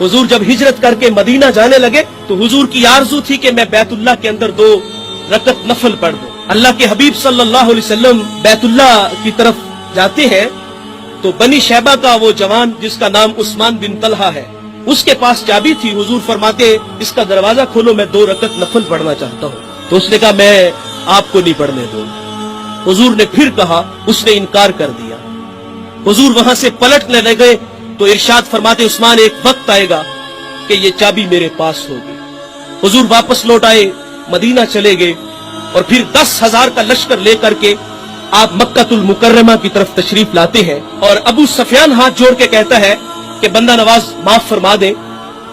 हुजूर जब हिजरत करके मदीना जाने लगे तो हुजूर की आरज़ू थी कि मैं बैतुल्लाह के अंदर 2 रकत नफल पढ़ दूं। अल्लाह के हबीब सल्लल्लाहु अलैहि वसल्लम बैतुल्लाह की तरफ जाते हैं तो बनी शैबा का वो जवान जिसका नाम उस्मान बिन तलहा है, उसके पास चाबी थी। हुजूर फरमाते इसका दरवाजा खोलो, मैं 2 रकत नफल पढ़ना चाहता हूँ। तो उसने कहा मैं आपको नहीं पढ़ने दूंगा। हुजूर ने फिर कहा, उसने इनकार कर दिया। हुजूर वहां से पलटने लगे तो इरशाद फरमाते उस्मान एक वक्त आएगा कि ये चाबी मेरे पास होगी। हुजूर वापस लौट आए, मदीना चले गए और फिर 10,000 का लश्कर लेकर के आप मक्कातुल मुकर्रमा की तरफ तशरीफ लाते हैं और अबू सफियान हाथ जोड़ के कहता है कि बंदा नवाज माफ फरमा दे।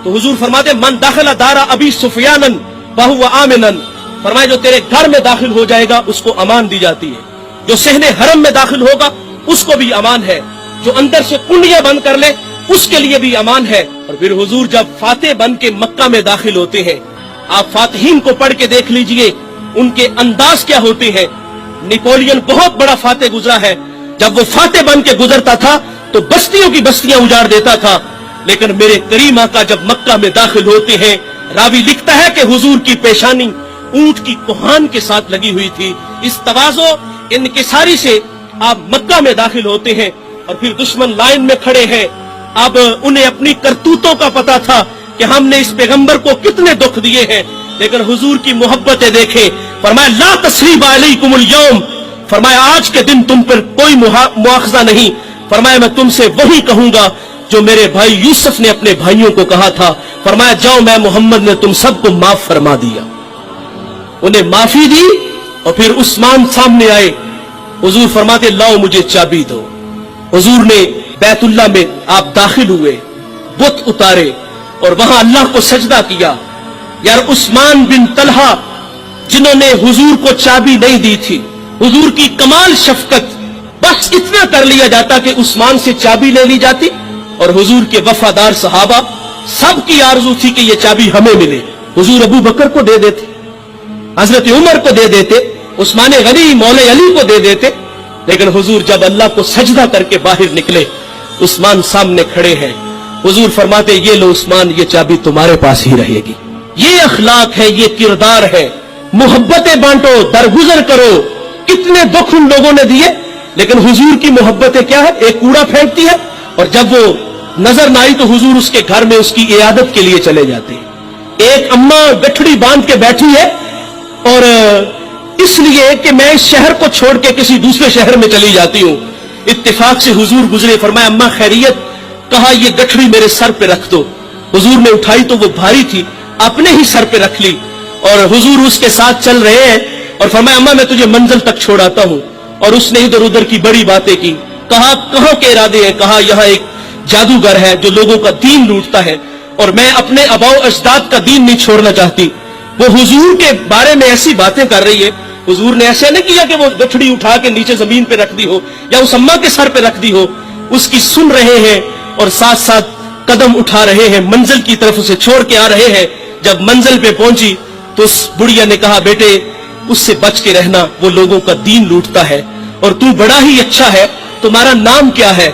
तो हुजूर फरमाते मन दाखिला दारा अबी सुफियानन बहु आमिनन, फरमाए जो तेरे घर में दाखिल हो जाएगा उसको अमान दी जाती है, जो सहने हरम में दाखिल होगा उसको भी अमान है, जो अंदर से कुंडियां बंद कर ले उसके लिए भी अमान है। और फिर हुजूर जब फातेह बन के मक्का में दाखिल होते हैं, आप फातिहीन को पढ़ के देख लीजिए उनके अंदाज क्या होते हैं। नेपोलियन बहुत बड़ा फातेह गुजरा है, जब वो फातेह बन के गुजरता था तो बस्तियों की बस्तियां उजाड़ देता था, लेकिन मेरे करीम आका जब मक्का में दाखिल होते हैं, रावी लिखता है कि हुजूर की पेशानी ऊंट की कोहान के साथ लगी हुई थी। इस तवाज़ो इनकिसारी से आप मक्का में दाखिल होते हैं और फिर दुश्मन लाइन में खड़े हैं। अब उन्हें अपनी करतूतों का पता था कि हमने इस पैगंबर को कितने दुख दिए हैं, लेकिन हुजूर की मोहब्बतें देखें। फरमाया ला तस्रीब अलैकुमुल यौम, फरमाया आज के दिन तुम पर कोई मुआखजा नहीं। फरमाया मैं तुमसे वही कहूंगा जो मेरे भाई यूसुफ ने अपने भाइयों को कहा था। फरमाया जाओ मैं मोहम्मद ने तुम सबको माफ फरमा दिया। उन्हें माफी दी और फिर उस्मान सामने आए। हुजूर फरमाते लाओ मुझे चाबी दो। हुजूर ने बैतुल्लाह में आप दाखिल हुए, बुत उतारे और वहां अल्लाह को सजदा किया। यार उस्मान बिन तलहा जिन्होंने हुजूर को चाबी नहीं दी थी, हुजूर की कमाल शफकत, बस इतना कर लिया जाता कि उस्मान से चाबी ले ली जाती और हुजूर के वफादार सहाबा सबकी आरजू थी कि ये चाबी हमें मिले। हुजूर अबू बकर को दे देते, हजरत उमर को दे देते, उस्मान गनी मौले अली को दे देते, लेकिन हुजूर जब अल्लाह को सजदा करके बाहर निकले, उस्मान सामने खड़े हैं। हुजूर फरमाते ये लो उस्मान, ये चाबी तुम्हारे पास ही रहेगी। ये अखलाक है, ये किरदार है। मोहब्बतें बांटो, दरगुजर करो। कितने दुख उन लोगों ने दिए, लेकिन हुजूर की मोहब्बतें क्या है, एक कूड़ा फेंकती है और जब वो नजर न आई तो हुजूर उसके घर में उसकी इयादत के लिए चले जाते हैं। एक अम्मा गठड़ी बांध के बैठी है और इसलिए कि मैं इस शहर को छोड़ के किसी दूसरे शहर में चली जाती हूं। इत्तेफाक से हुजूर गुजरे, फरमाया अम्मा खैरियत, कहा ये गठड़ी मेरे सर पे रख दो। हुजूर ने उठाई तो वो भारी थी, अपने ही सर पे रख ली और हुजूर उसके साथ चल रहे हैं और फरमाया अम्मा मैं तुझे मंजिल तक छोड़ाता हूं। और उसने इधर उधर की बड़ी बातें की। कहा कहां के इरादे हैं? कहा यहां एक जादूगर है जो लोगों का दीन लूटता है और मैं अपने अबाओ अजदाद का दीन नहीं छोड़ना चाहती। वो हुजूर के बारे में ऐसी बातें कर रही है। हुजूर ने ऐसे नहीं किया कि वो गठड़ी उठा के नीचे जमीन पे रख दी हो या उस अम्मा के सर पे रख दी हो। उसकी सुन रहे हैं और साथ साथ कदम उठा रहे हैं, मंजिल की तरफ उसे छोड़ के आ रहे हैं। जब मंजिल पे पहुंची तो उस बुढ़िया ने कहा बेटे उससे बच के रहना, वो लोगों का दीन लूटता है और तू बड़ा ही अच्छा है, तुम्हारा नाम क्या है?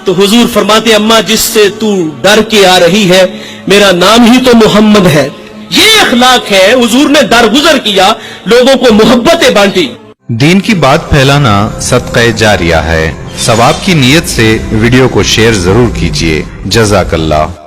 तो हुजूर फरमाते अम्मा जिससे तू डर के आ रही है मेरा नाम ही तो मोहम्मद है। ये अखलाक है। हुजूर ने दरगुजर किया, लोगों को मोहब्बतें बांटी। दीन की बात फैलाना सदका जारिया है। सवाब की नीयत से वीडियो को शेयर जरूर कीजिए। जज़ाकल्लाह।